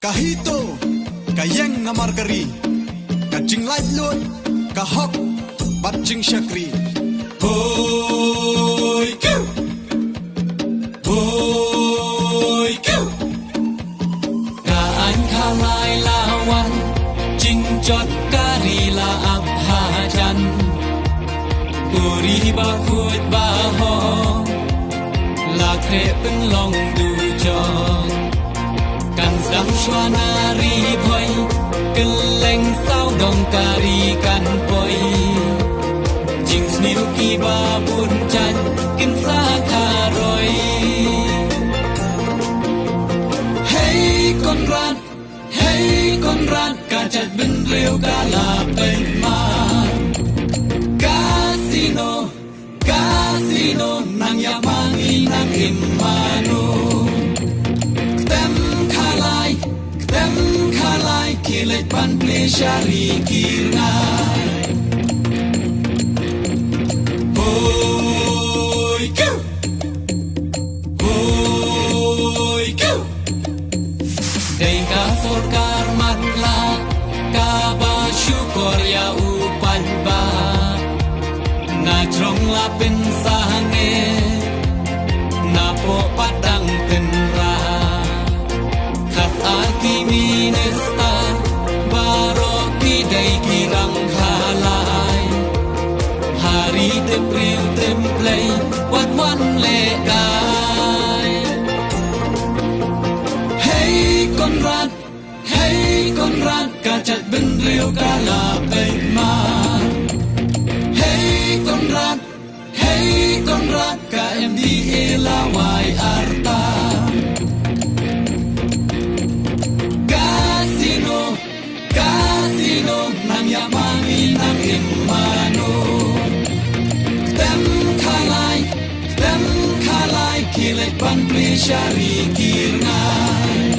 Kahito, kayeng namar kari, kajing light load, kahok, batjing syakri. Hoi kiu, hoi kiu. Kaan kalai lawan, jing jot kari la abhajan. Puri bakut baho, la krepen long du jong. Kan sang shwanari boy, keleng sao dong kari kan boy. Jing sniu ki babun chan, kin sa karoi. Hey Konrad, kachat ben reu kala penman. Casino, nang yamangi nang imano. Ktem kalai, kilet pan pleshari kirnai. Hoi kiu, hoi kiu. Deka sorkar matla, kaba syukur ya upan ba. Na trong la pensane, na po padang tenra. Kat arki minesta, baro kidai kirang halai. Hari tepril templay, wat wan lekai. Hey Konrad, kachat ben reu kala penman. Hey Konrad, KMDA lawai arta. Casino, nang yamangi nang imano. Ktem kalai, kilet pan pleshari kirnai.